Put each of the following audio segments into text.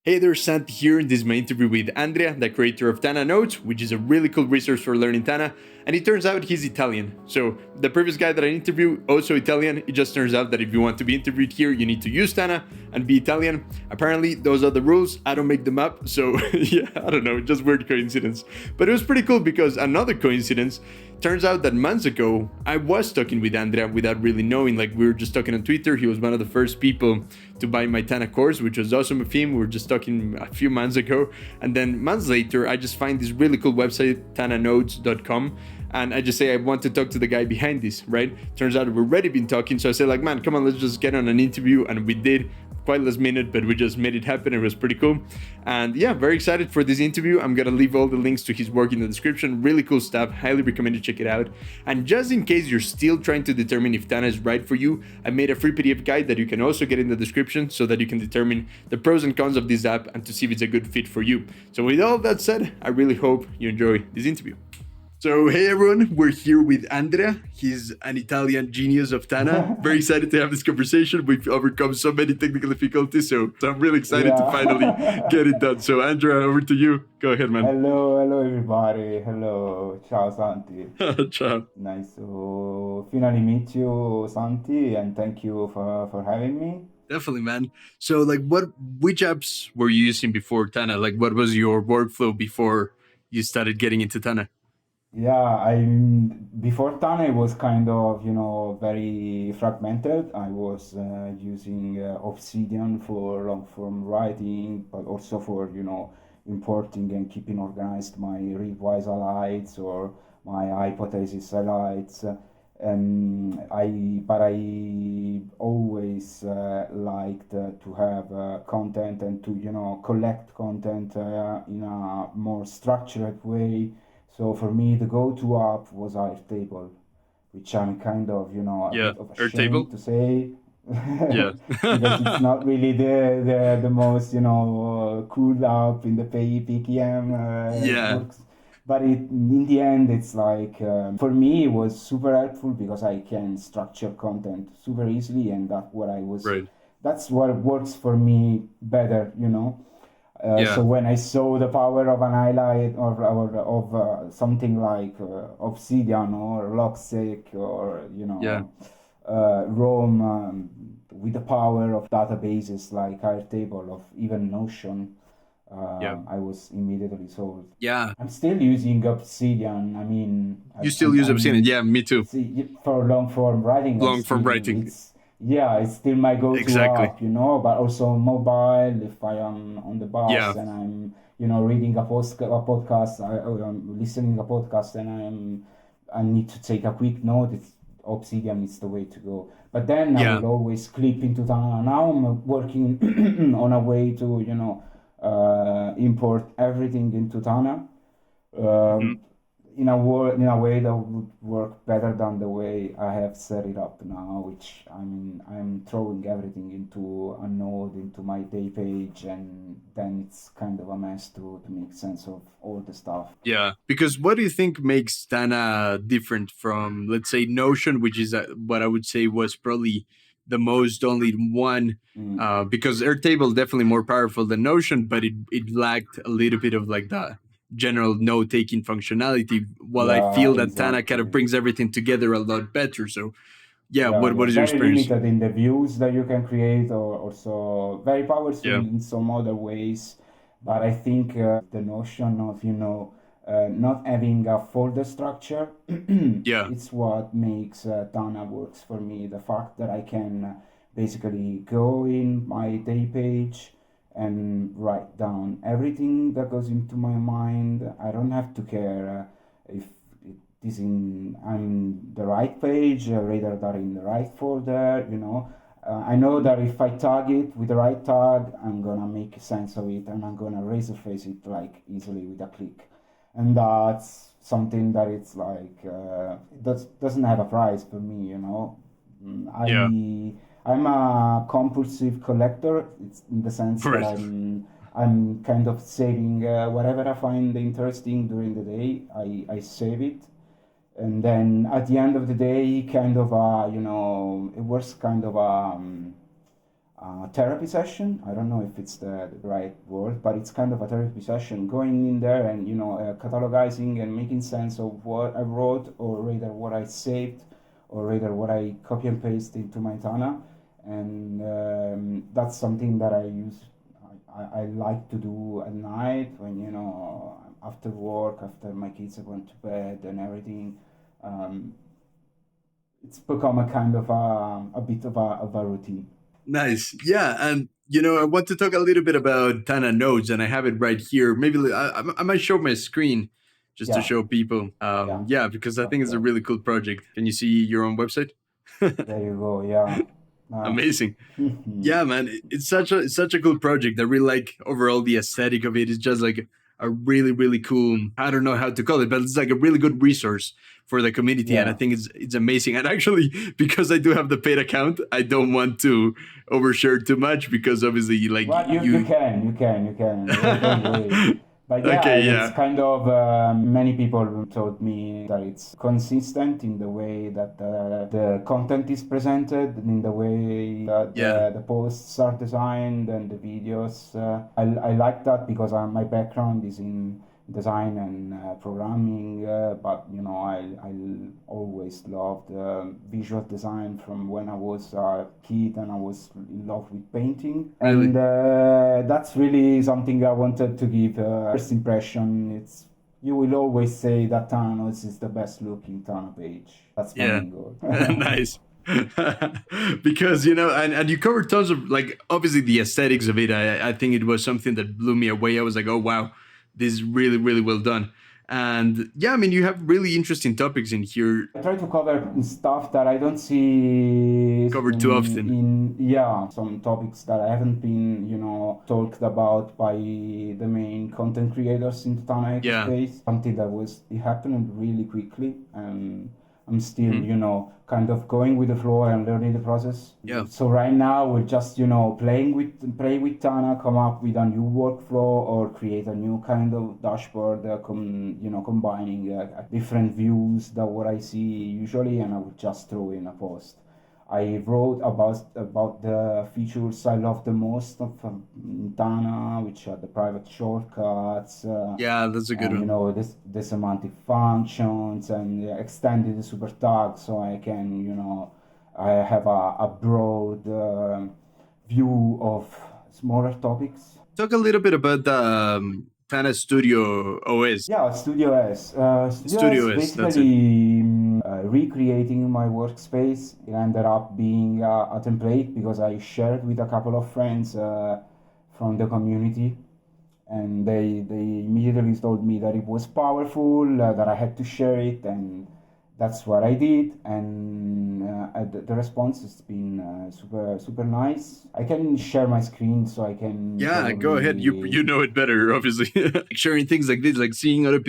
Hey there, Santi here. This is my interview with Andrea, the creator of TanaNodes, which is a really cool resource for learning Tana. And it turns out he's Italian. So the previous guy that I interviewed, also Italian. It just turns out that if you want to be interviewed here, you need to use Tana and be Italian. Apparently, those are the rules. I don't make them up. So yeah, I don't know, just weird coincidence. But it was pretty cool because another coincidence, turns out that months ago, I was talking with Andrea without really knowing. Like, we were just talking on Twitter. He was one of the first people to buy my Tana course, which was awesome of him. We were just talking a few months ago. And then months later, I just find this really cool website, TanaNodes.com. And I just say, I want to talk to the guy behind this, right? Turns out we've already been talking. So I said, like, man, come on, let's just get on an interview. And we did. Quite last minute, but we just made it happen. It was pretty cool. And yeah, very excited for this interview. I'm gonna leave all the links to his work in the description. Really cool stuff. Highly recommend you check it out. And just in case you're still trying to determine if Tana is right for you, I made a free PDF guide that you can also get in the description so that you can determine the pros and cons of this app and to see if it's a good fit for you. So with all that said, I really hope you enjoy this interview. So, hey everyone, we're here with Andrea. He's an Italian genius of Tana. Very excited to have this conversation. We've overcome so many technical difficulties, so I'm really excited to finally get it done. So, Andrea, over to you. Go ahead, man. Hello everybody. Hello, ciao Santi. Ciao. Nice to finally meet you, Santi, and thank you for having me. Definitely, man. So, like, which apps were you using before Tana? Like, what was your workflow before you started getting into Tana? Yeah, I before Tana it was kind of, very fragmented. I was using Obsidian for long form writing, but also for, importing and keeping organized my readwise highlights or my hypothesis highlights. But I always liked to have content and to, collect content in a more structured way. So for me, the go-to app was Airtable, which I'm kind of, a Yeah, bit of ashamed Airtable. to say, Yeah. because it's not really the most, cool app in the PPM Yeah. works. But in the end, it's like, for me, it was super helpful because I can structure content super easily, and Right. that's what works for me better. So Yeah. when I saw the power of an highlight or of something like Obsidian or Logseq or Yeah. Rome with the power of databases like Airtable of even Notion, Yeah. I was immediately sold. Yeah. I'm still using Obsidian. I mean, You still use Obsidian? Yeah, me too. for long form writing, Long form writing. it's still my go-to Exactly. app, but also mobile if I am on the bus Yeah. and I'm, reading a podcast, or I'm listening a podcast and I need to take a quick note. Obsidian is the way to go. But then I Yeah. will always clip into Tana. Now I'm working on a way to, import everything into Tana. Mhm. Um, in a way that would work better than the way I have set it up now, which I'm throwing everything into a node into my day page, and then it's kind of a mess to make sense of all the stuff. Yeah. Because what do you think makes Tana different from, let's say, Notion, which is what I would say was probably the most only one? Mm. Because Airtable definitely more powerful than Notion, but it lacked a little bit of like the general note taking functionality. While I Yeah, feel that Tana kind of exactly. brings everything together a lot better. So yeah, Yeah, what yeah, is your very experience? limited in the views that you can create, or also very powerful Yeah. in some other ways. But I think the notion of, not having a folder structure, Yeah. it's what makes Tana works for me. The fact that I can basically go in my day page and write down everything that goes into my mind. I don't have to care if it is in I'm the right page, rather than in the right folder. I know that if I tag it with the right tag, I'm gonna make sense of it and I'm gonna resurface it like easily with a click. And that's something that it's like doesn't have a price for me. Mm, Yeah. I'm a compulsive collector. It's in the sense that Right. I'm kind of saving whatever I find interesting during the day. I save it, and then at the end of the day, kind of it works kind of therapy session. I don't know if it's the right word, but it's kind of a therapy session. Going in there and catalogizing and making sense of what I wrote, or rather what I saved, or rather what I copy and paste into my Tana, and that's something that I use. I like to do at night when after work, after my kids have gone to bed and everything. Um, it's become a kind of a bit of a routine. Nice. Yeah. And, I want to talk a little bit about TanaNodes, and I have it right here. Maybe I might show my screen just to Yeah, show people. yeah, Yeah, because I that's think it's a right. really cool project. Can you see your own website? There you go. Yeah, nice. Amazing. Yeah, man, it's such a cool project. I really like overall the aesthetic of it. It's just like a really really cool. I don't know how to call it, but it's like a really good resource for the community, and I Yeah. think it's amazing. And actually, because I do have the paid account, I don't want to overshare too much because obviously, like Well, you can. Don't worry. But yeah, okay, it's yeah, kind of many people told me that it's consistent in the way that the content is presented, in the way that yeah, the posts are designed and the videos. I like that because my background is in design and programming, but I always loved visual design from when I was a kid, and I was in love with painting, and really, that's really something I wanted to give first impression. It's You will always say that TanaNodes is the best looking Tana page. That's my yeah, main goal. nice. Because and you covered tons of, like, obviously the aesthetics of it. I think it was something that blew me away. I was like, oh wow, this is really really well done. And yeah, I mean, you have really interesting topics in here I try to cover stuff that I don't see covered too often. some topics that haven't been, talked about by the main content creators in the Tana Yeah. ecospace. Something that it happened really quickly, and I'm still, Mhm. kind of going with the flow and learning the process. Yeah. So right now we're just, play with Tana, come up with a new workflow or create a new kind of dashboard, combining different views that what I see usually, and I would just throw in a post. I wrote about the features I love the most of Tana, which are the private shortcuts, Yeah, that's a good and one. the semantic functions, and extended the super tag, so I can I have a broad view of smaller topics. Talk a little bit about the Tana Studio OS. Yeah, Studio S. Studio S Studio OS, that's it. basically recreating my workspace. It ended up being a template because I shared with a couple of friends from the community, and they immediately told me that it was powerful, that I had to share it, and that's what I did. And the response has been super super nice. I can share my screen so I can Yeah, go ahead. You probably. you know it better, obviously. Sharing things like this, like seeing other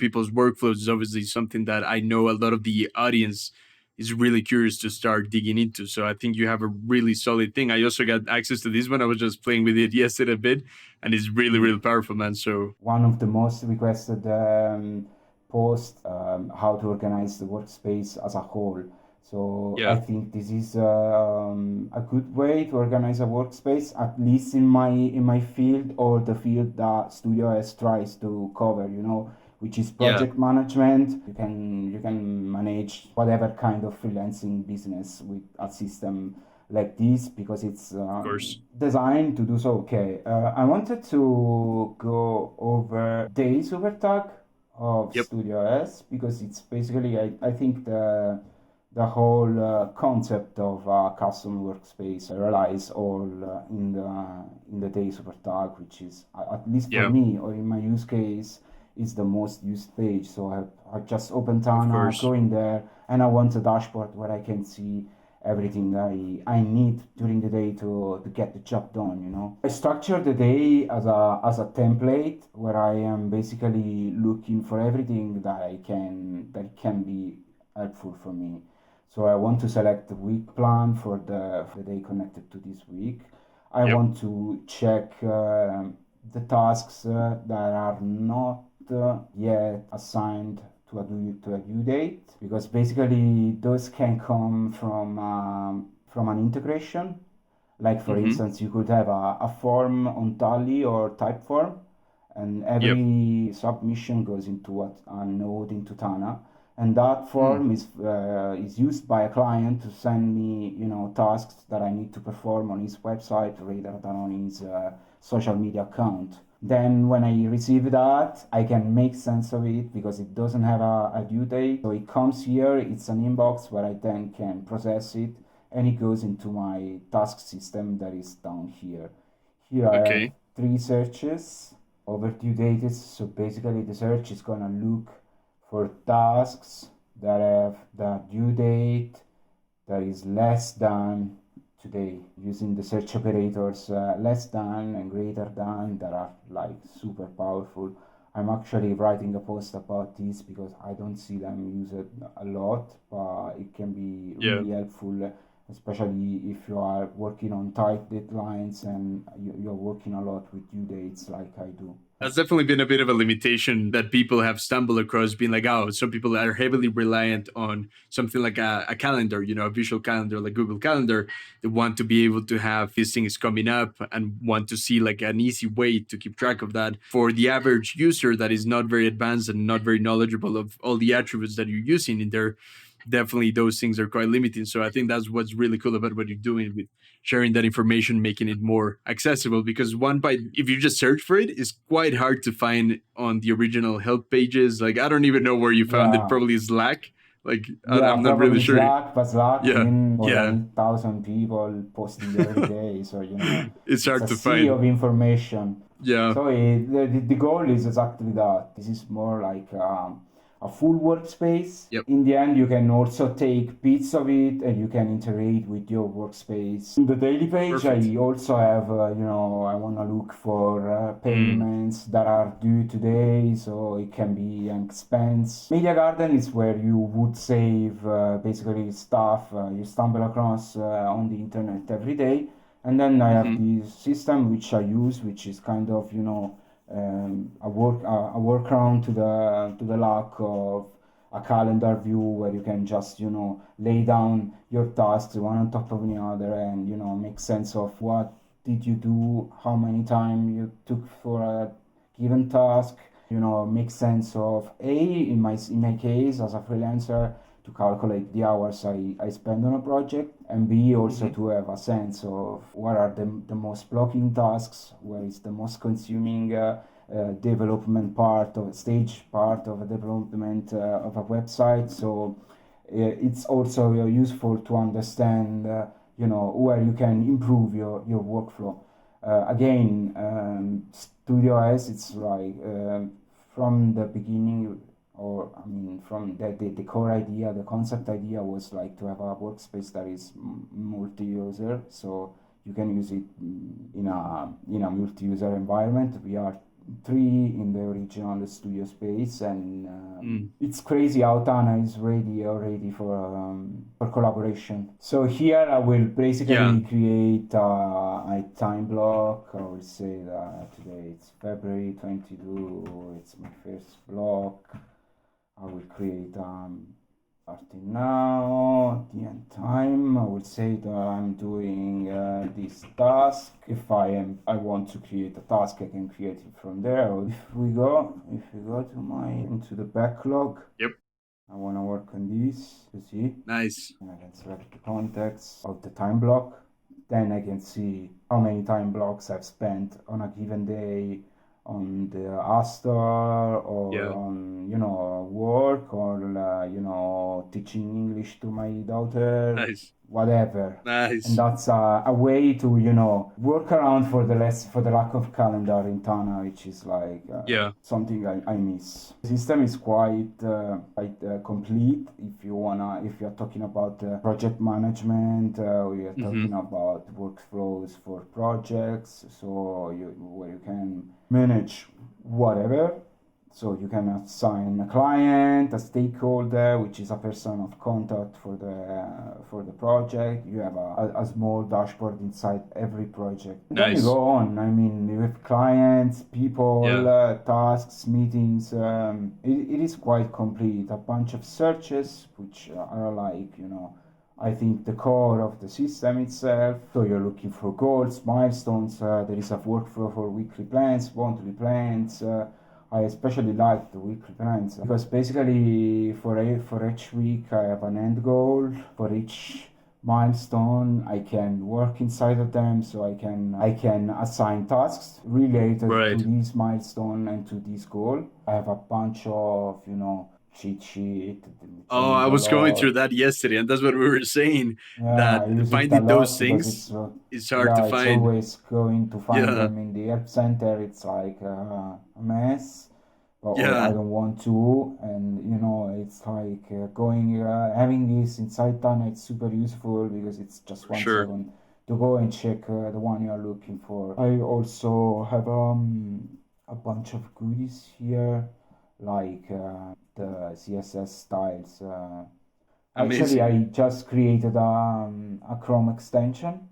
people's workflows, is obviously something that I know a lot of the audience is really curious to start digging into. So I think you have a really solid thing. I also got access to this one. I was just playing with it yesterday a bit, and it's really really powerful, man. So One of the most requested posts, how to organize the workspace as a whole. So I yeah, think this is a good way to organize a workspace, at least in my field, or the field that Studio S tries to cover. Which is yeah, project management. You can manage whatever kind of freelancing business with a system like this, because it's of course. designed to do so. Okay, I wanted to go over the super tag of Yep. Studio S, because it's basically, I think, the whole concept of a custom workspace relies all in the day super tag, which is, at least for Yeah, me, or in my use case, is the most used page. So I just open of Tana, go course. in there, and I want a dashboard where I can see everything I need during the day to get the job done. I structure the day as a template, where I am basically looking for everything that can be helpful for me. So I want to select the week plan for the day connected to this week. I Yep. want to check the tasks that are not yet assigned to a due date, because basically those can come from an integration, Like for Mm-hmm. instance, you could have a form on Tally or Typeform, and Yep. every submission goes into a node into Tana, and that Mm. form is used by a client to send me, tasks that I need to perform on his website rather than on his social media account. Then when I receive that, I can make sense of it because it doesn't have a due date. So it comes here, it's an inbox where I then can process it, and it goes into my task system that is down here. Here I have Okay. three searches overdue dated. So basically the search is gonna look for tasks that have the due date that is less than today, using the search operators less than and greater than that are like super powerful. I'm actually writing a post about this because I don't see them used a lot, but it can be Yeah. really helpful, especially if you are working on tight deadlines and you're working a lot with due dates like I do. That's definitely been a bit of a limitation that people have stumbled across, being like, oh, some people are heavily reliant on something like a calendar, a visual calendar like Google Calendar. They want to be able to have these things coming up and want to see like an easy way to keep track of that. For the average user that is not very advanced and not very knowledgeable of all the attributes that you're using in there, definitely those things are quite limiting. So I think that's what's really cool about what you're doing with sharing that information, making it more accessible. Because one by if you just search for it, it's quite hard to find on the original help pages. Like I don't even know where you found it. Yeah, Probably Slack. Like yeah, I'm not really probably sure. Slack, but Slack Yeah, in more yeah, than 8,000 people posting every day. So, it's it's hard a to sea find. of information. Yeah, So the goal is exactly that. This is more like a full workspace. yep, In the end, you can also take bits of it and you can integrate with your workspace. In the daily page, perfect. I also have, I want to look for Mm, payments that are due today, so it can be an expense. Media Garden is where you would save basically stuff you stumble across on the internet every day. And then I have mm-hmm. this system which I use, which is kind of a workaround to the lack of a calendar view where you can just lay down your tasks one on top of the other and make sense of what did you do, how many time you took for a given task. Make sense of in my case as a freelancer to calculate the hours I spend on a project, and B also Mm-hmm. to have a sense of what are the most blocking tasks, where is the most consuming development part of stage part of a development of a website. So it's also useful to understand where you can improve your workflow. Again, Studio OS, it's like from the beginning, or I mean, from the core idea, the concept idea was like to have a workspace that is multi-user, so you can use it in a multi-user environment. We are three in the original studio space, and Mm, it's crazy how Tana is ready already for collaboration. So here I will yeah, basically create a time block. I will say that today it's February 22. It's my first block. I will create starting now the end time. I will say that I'm doing this task. If I want to create a task, I can create it from there. If we go to my into the backlog, yep, I want to work on this. You see, nice. and I can select the context of the time block. Then I can see how many time blocks I've spent on a given day on the Astor, or Yeah, on work, or teaching English to my daughter, nice, whatever. And nice. that's a way to work around for the lack of calendar in Tana, which is like Yeah, something I miss. The system is quite complete if you're talking about project management, or you're mm-hmm. talking about workflows for projects, where you can manage whatever. So you can assign a client, a stakeholder, which is a person of contact for the project. You have a small dashboard inside every project. And then you Nice. go on. I mean, you have clients, people, Yeah, tasks, meetings. It is quite complete. A bunch of searches, which are like I think the core of the system itself. So you're looking for goals, milestones. There is a workflow for weekly plans, monthly plans. I especially like the weekly plans because basically for each week I have an end goal. For each milestone I can work inside of them, so I can assign tasks related to Right. this milestone and to this goal. I have a bunch of cheat sheet, Oh, change I a was going through lot. that yesterday, and that's what we were saying, Yeah, that I use it a finding those lot because things it's is hard to yeah, it's find. always going to find Yeah. them in the help center. It's like a mess, but I Yeah. don't want to. And it's like going having this inside Tana. It's super useful because it's just For one sure. second to go and check the one you are looking for. I also have a bunch of goodies here, like the CSS styles. Actually, Amazing. I just created a Chrome extension.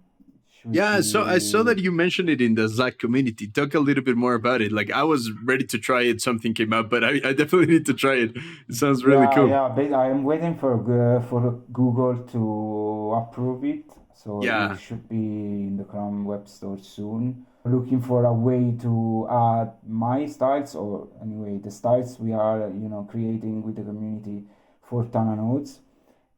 Should Yeah, I saw be that you mentioned it in the Slack community. Talk a little bit more about it. Like I was ready to try it, something came up, but I definitely need to try it. It sounds really yeah, cool. yeah. But I'm waiting for Google to approve it, so it Yeah, should be in the Chrome Web Store soon. Looking for a way to add my styles, or anyway the styles we are creating with the community for TanaNodes,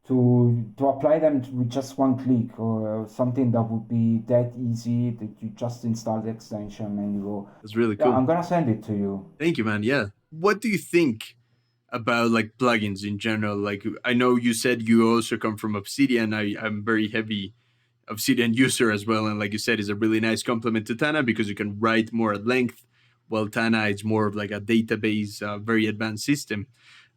to apply them with just one click, or something that would be that easy that you just install the extension and you go. that's really Yeah, cool. I'm gonna send it to you. Thank you, man. Yeah. What do you think about like plugins in general? Like I know you said you also come from Obsidian. I'm very heavy Obsidian user as well, and like you said, is a really nice complement to Tana because you can write more at length. While Tana is more of like a database, very advanced system.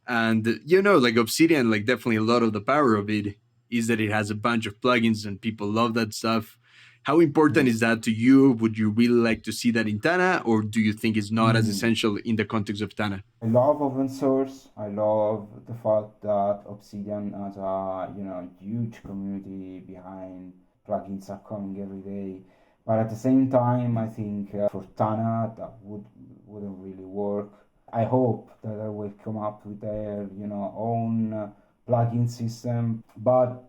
And like Obsidian, like definitely a lot of the power of it is that it has a bunch of plugins and people love that stuff. How important Mm. is that to you? Would you really like to see that in Tana, or do you think it's not as Mm. essential in the context of Tana? I love open source. I love the fact that Obsidian has a huge community behind. Plugins are coming every day, but at the same time, I think for Tana that wouldn't really work. I hope that they will come up with their own plugin system, but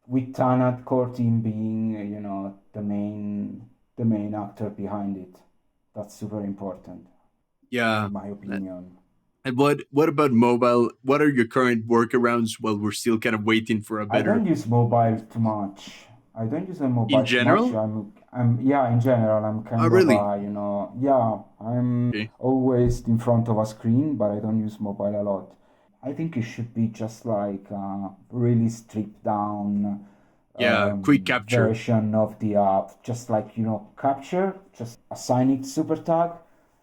with Tana core team being the main actor behind it, that's super important Yeah. in my opinion. And what about mobile? What are your current workarounds while we're still kind of waiting for a I better don't use mobile too much. I don't use a in mobile too much. general? I'm yeah, in general, I'm Oh, kind of really? yeah, I'm Okay. always in front of a screen, but I don't use mobile a lot. I think it should be just like a really stripped down Yeah, quick capture. version of the app, just like capture, just assign it super tag,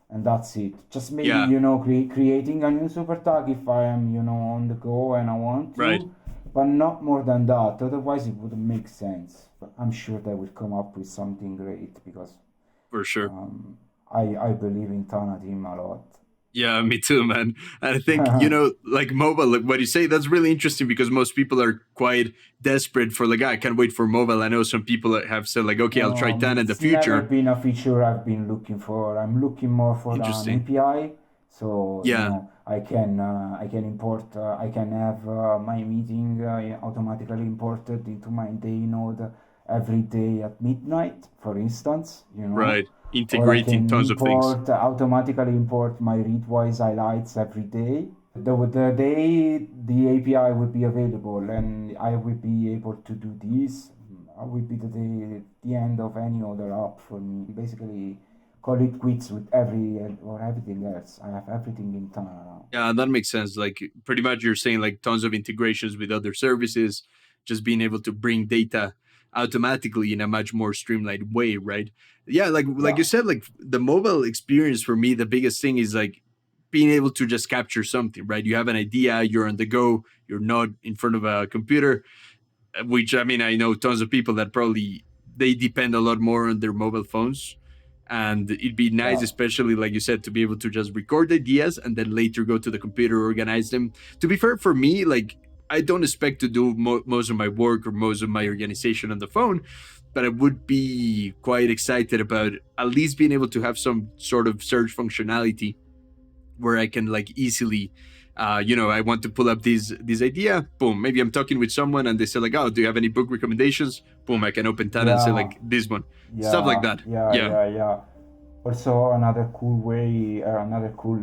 and that's it. Just maybe Yeah, creating a new super tag if I am on the go and I want right. to, but not more than that. Otherwise, it wouldn't make sense. But I'm sure they will come up with something great because For sure. um, I believe in Tana team a lot. Yeah, me too, man. And I think, like mobile, like what you say, that's really interesting because most people are quite desperate for like, "Ah, I can't wait for mobile." I know some people that have said like, okay, I'll try 10 in the It's never future. been a feature I've been looking for. I'm looking more for an Interesting. API, so Yeah, I can import. I can have my meeting automatically imported into my day node every day at midnight, for instance. right. Or I Integrating can tons of things. automatically import my readwise highlights every day. The day the API will be available and I will be able to do this, will be the end of any other app for me. Basically, call it quits with everything else. I have everything in Tana now. Yeah, that makes sense. Like pretty much you're saying like tons of integrations with other services, just being able to bring data automatically in a much more streamlined way, right? Yeah, like Yeah, you said, like the mobile experience for me, the biggest thing is like being able to just capture something, right? You have an idea, you're on the go, you're not in front of a computer, which I mean, I know tons of people that probably they depend a lot more on their mobile phones. And it'd be nice, yeah, especially like you said, to be able to just record ideas and then later go to the computer, organize them. To be fair, for me, like I don't expect to do most of my work or most of my organization on the phone, but I would be quite excited about at least being able to have some sort of search functionality where I can like easily I want to pull up this idea. Boom, maybe I'm talking with someone and they say like, oh, do you have any book recommendations? Boom, I can open Tana and say Yeah, like this one, stuff like yeah, that. yeah, Yeah. yeah, yeah. Also, another cool way, another cool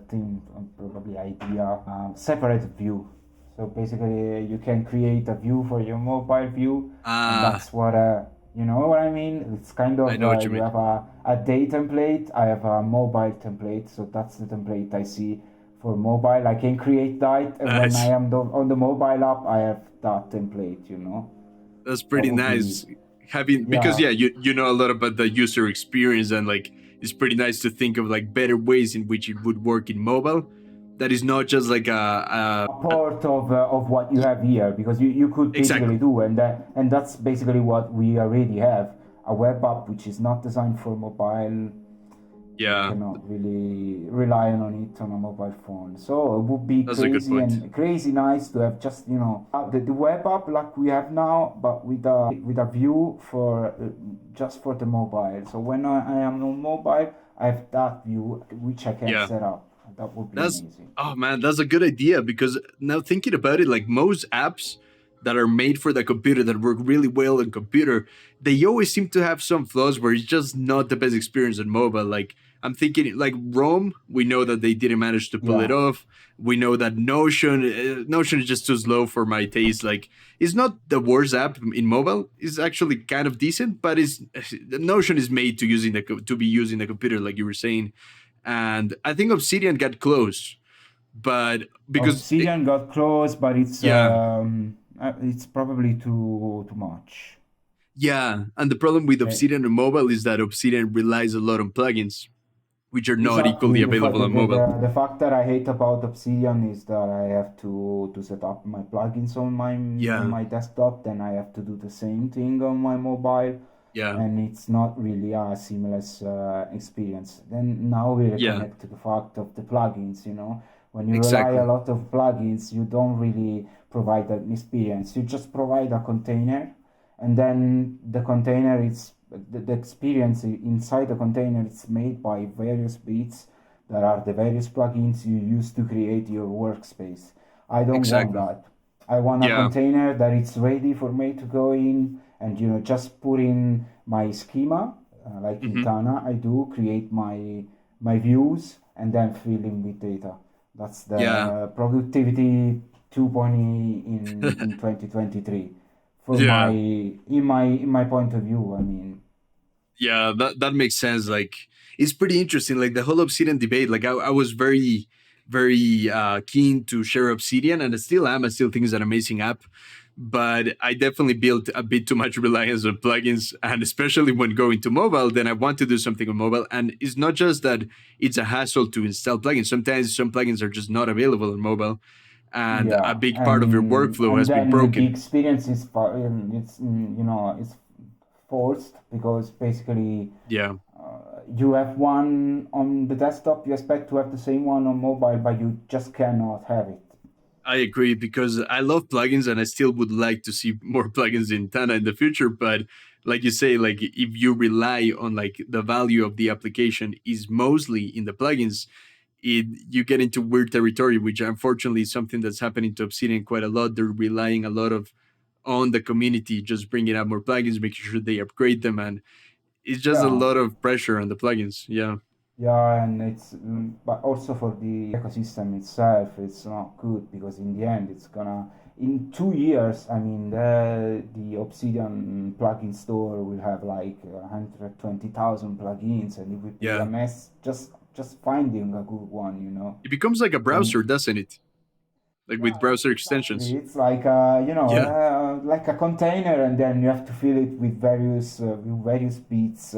thing, probably idea, separate view. So basically, you can create a view for your mobile view, and Ah, that's what you know what I mean. It's kind I of know what you you mean. have a day template. I have a mobile template, so that's the template I see for mobile. I can create that, and when I Nice. am on the mobile app, I have that template. You know, That's that pretty would be nice. Having because yeah. yeah, you know a lot about the user experience and like it's pretty nice to think of like better ways in which it would work in mobile. That is not just like A part of what you have here because you could exactly. basically do and that's basically what we already have a web app which is not designed for mobile. You Yeah, cannot really rely on it on a mobile phone, so it would be that's a good crazy point. and crazy nice to have just the web app like we have now but with a view for just for the mobile. So when I am on mobile I have that view which I can Yeah. set up. That would be That's amazing. oh man, that's a good idea because now thinking about it, like most apps that are made for the computer that work really well on computer, they always seem to have some flaws where it's just not the best experience on mobile. Like I'm thinking like Rome, we know that they didn't manage to pull it Yeah. off. We know that Notion is just too slow for my taste. Like it's not the worst app in mobile. It's actually kind of decent, but it's Notion is made to to be using the computer, like you were saying. And I think Obsidian got close, but Obsidian got close, but yeah, it's probably too much. yeah, and the problem with Eh, Obsidian on mobile is that Obsidian relies a lot on plugins, which are not equally Exactly. available on mobile. The fact that I hate about Obsidian is that I have to set up my plugins on Yeah, my desktop, then I have to do the same thing on my mobile, yeah, and it's not really a seamless experience. Then now we yeah, reconnect to the fact of the plugins. When you rely a exactly. lot of plugins, you don't really provide an experience. You just provide a container, and then the container is the experience inside the container is made by various bits that are the various plugins you use to create your workspace. I don't want Exactly. that. I want a Yeah. container that it's ready for me to go in and just put in my schema, like in Hmm. Tana I do create my views and then fill in with data. That's Yeah. the productivity 2.0 in 2023 for Yeah. my point of view. I mean, Yeah, that makes sense. Like it's pretty interesting. Like the whole Obsidian debate. Like I was very keen to share Obsidian, and I still am. I still think it's an amazing app, but I definitely built a bit too much reliance on plugins, and especially when going to mobile. Then I want to do something on mobile, and it's not just that it's a hassle to install plugins. Sometimes some plugins are just not available on mobile, and a yeah, big part of your workflow and has been then the broken. experience is it's forced because basically Yeah. you have one on the desktop, you expect to have the same one on mobile, but you just cannot have it. I agree because I love plugins and I still would like to see more plugins in Tana in the future. But like you say, like if you rely on like the value of the application is mostly in the plugins, you get into weird territory, which unfortunately is something that's happening to Obsidian quite a lot. They're relying a lot of on the community, just bringing out more plugins, making sure they upgrade them, and it's just a Yeah, lot of pressure on the plugins. Yeah, yeah, and but also for the ecosystem itself, it's not good because in the end, it's gonna in 2 years. I mean, the Obsidian plugin store will have like 120,000 plugins, and it would be a yeah. mess just finding a good one. It becomes like a Then browser, doesn't it? Like with yeah, browser extensions. exactly. It's like Yeah, like a container, and then you have to fill it with various bits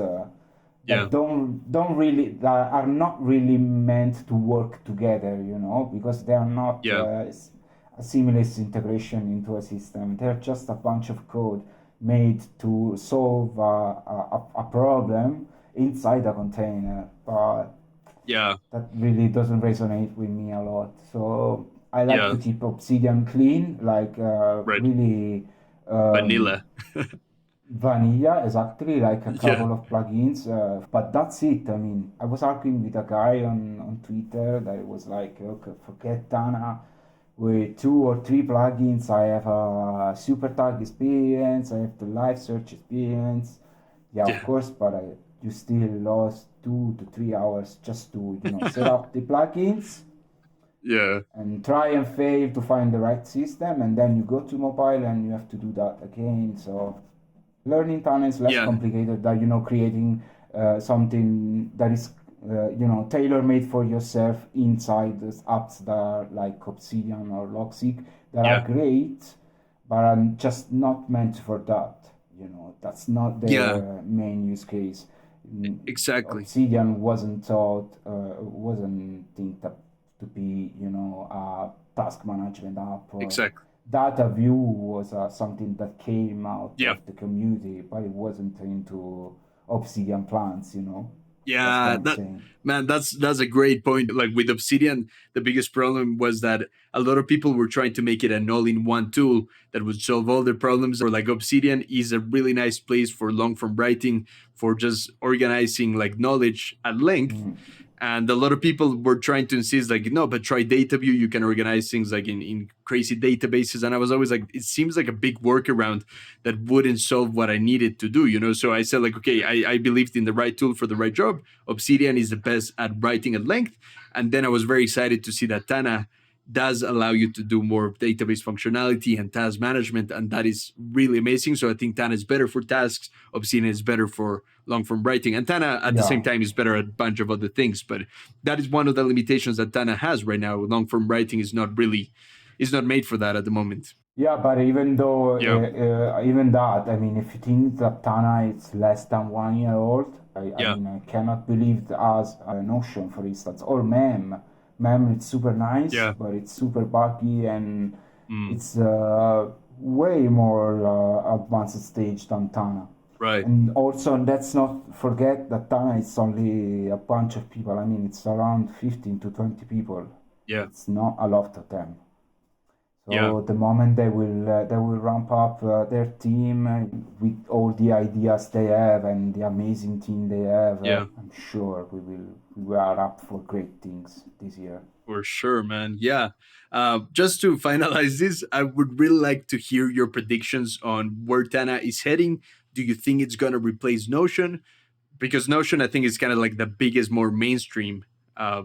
yeah, that don't really that are not really meant to work together. Because they are not yeah. a seamless integration into a system. They're just a bunch of code made to solve a problem inside a container, but Yeah, that really doesn't resonate with me a lot. So I like yeah, to keep Obsidian clean, like right. really, um, Vanilla. Vanilla is actually like a Yeah, couple of plugins, but that's it. I mean, I was arguing with a guy on Twitter that was like, okay, forget Tana. With two or three plugins, I have a super tag experience, I have the live search experience. Yeah, of yeah, course, but you still lost 2 to 3 hours just to, set up the plugins yeah, and try and fail to find the right system, and then you go to mobile and you have to do that again. So learning Tana is less yeah, complicated than creating something that is tailor-made for yourself inside these apps that are like Obsidian or Logseek that are yeah, great, but are just not meant for that. That's not yeah, their main use case. exactly. Obsidian wasn't think that to be, a task management app. Exactly. Data view was something that came out Yeah. of the community, but it wasn't into Obsidian plans. That's what Yeah, I'm that saying. man, that's a great point. Like with Obsidian, the biggest problem was that a lot of people were trying to make it an all-in-one tool that would solve all their problems. Or like Obsidian is a really nice place for long form writing, for just organizing like knowledge at length. Mm. And a lot of people were trying to insist like, no, but try DataView. You can organize things like in crazy databases. And I was always like, it seems like a big workaround that wouldn't solve what I needed to do. So I said like, okay, I believed in the right tool for the right job. Obsidian is the best at writing at length. And then I was very excited to see that Tana does allow you to do more database functionality and task management, and that is really amazing. So I think Tana is better for tasks. Obsidian is better for long form writing, and Tana at the Yeah. same time is better at a bunch of other things. But that is one of the limitations that Tana has right now. Long form writing is not made for that at the moment. Yeah, but even though, Yeah, even that, I mean, if you think that Tana is less than 1 year old, I yeah, mean, I cannot believe it as a Notion, for instance, or Mem. Mem, it's super nice, yeah, but it's super buggy and mm, it's way more advanced stage than Tana. right, And also, let's not forget that Tana is only a bunch of people. I mean, it's around 15 to 20 people. yeah, It's not a lot of them. yeah. So the moment they will ramp up their team with all the ideas they have and the amazing team they have, Yeah, I'm sure we are up for great things this year. for sure, man. Yeah. Just to finalize this, I would really like to hear your predictions on where Tana is heading. Do you think it's going to replace Notion? Because Notion, I think, is kind of like the biggest, more mainstream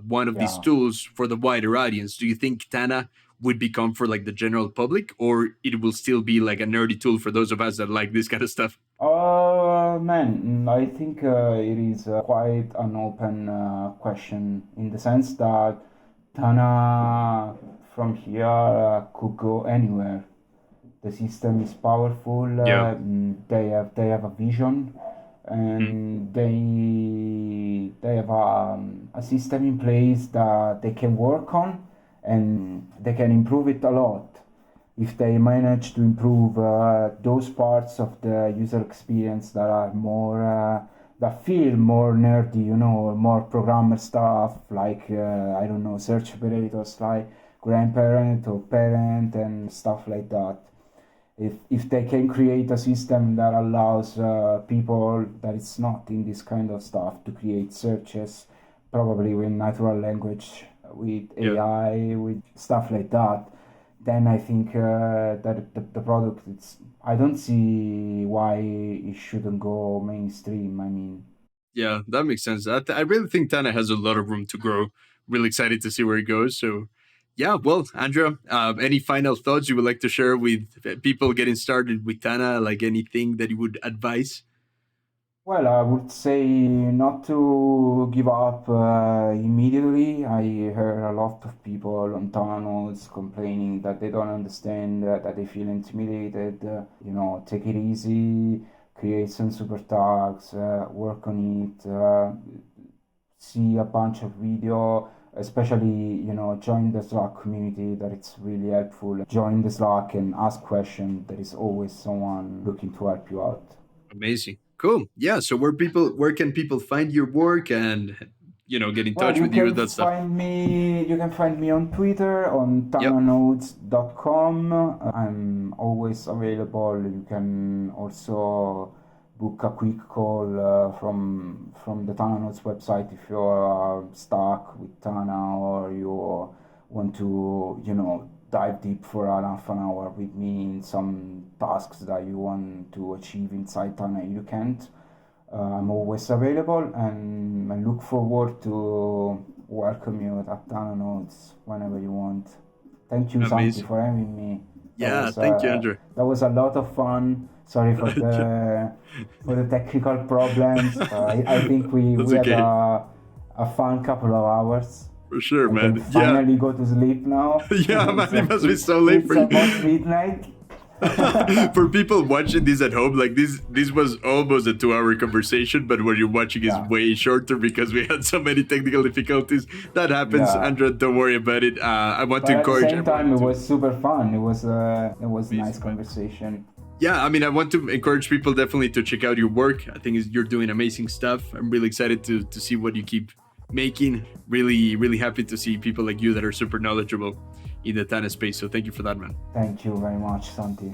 one of these Yeah. tools for the wider audience. Do you think Tana would become for like the general public, or it will still be like a nerdy tool for those of us that like this kind of stuff? Man, I think it is quite an open question in the sense that Tana from here could go anywhere. The system is powerful. Yeah. They have a vision, Mm, and they have a system in place that they can work on, and they can improve it a lot. If they manage to improve those parts of the user experience that are more that feel more nerdy, more programmer stuff, like I don't know, search operators like grandparent or parent and stuff like that. If they can create a system that allows people that is not in this kind of stuff to create searches, probably with natural language, with yeah. AI, with stuff like that, then I think that the product, it's, I don't see why it shouldn't go mainstream. I mean, Yeah, that makes sense. I really think Tana has a lot of room to grow. Really excited to see where it goes. So, yeah, well, Andrea, any final thoughts you would like to share with people getting started with Tana? Like anything that you would advise? well, I would say not to give up immediately. I heard a lot of people on TanaNodes complaining that they don't understand, that they feel intimidated. Take it easy, create some super tags, work on it, see a bunch of video, especially, join the Slack community, that it's really helpful. Join the Slack and ask questions. There is always someone looking to help you out. Amazing. Cool. Yeah. So where can people find your work and get in Well, touch you with you, can that stuff. you can find me on Twitter on Yep. TanaNodes.com. I'm always available. You can also book a quick call from the TanaNodes website if you're stuck with Tana or you want to, dive deep for an half an hour with me in some tasks that you want to achieve inside Tana. You can't. I'm always available, and I look forward to welcome you at TanaNodes whenever you want. Thank you, Santi, Amazing. for having me. Yeah, thank you, Andrea. That was a lot of fun. Sorry for the technical problems. I think That's we had okay. a fun couple of hours. For sure, I can man. Yeah. finally go to sleep now. Yeah, man, it must be so late It's for you. almost midnight. For people watching this at home, like this was almost a 2-hour conversation, but what you're watching is Yeah. way shorter because we had so many technical difficulties. That happens, Yeah. Andrea. Don't worry about it. I want But to at the encourage same time, it everyone to. was super fun. It was a nice man. conversation. Yeah, I mean, I want to encourage people definitely to check out your work. I think you're doing amazing stuff. I'm really excited to see what you keep making. Really, really happy to see people like you that are super knowledgeable in the Tana space. So thank you for that, man. Thank you very much, Santi.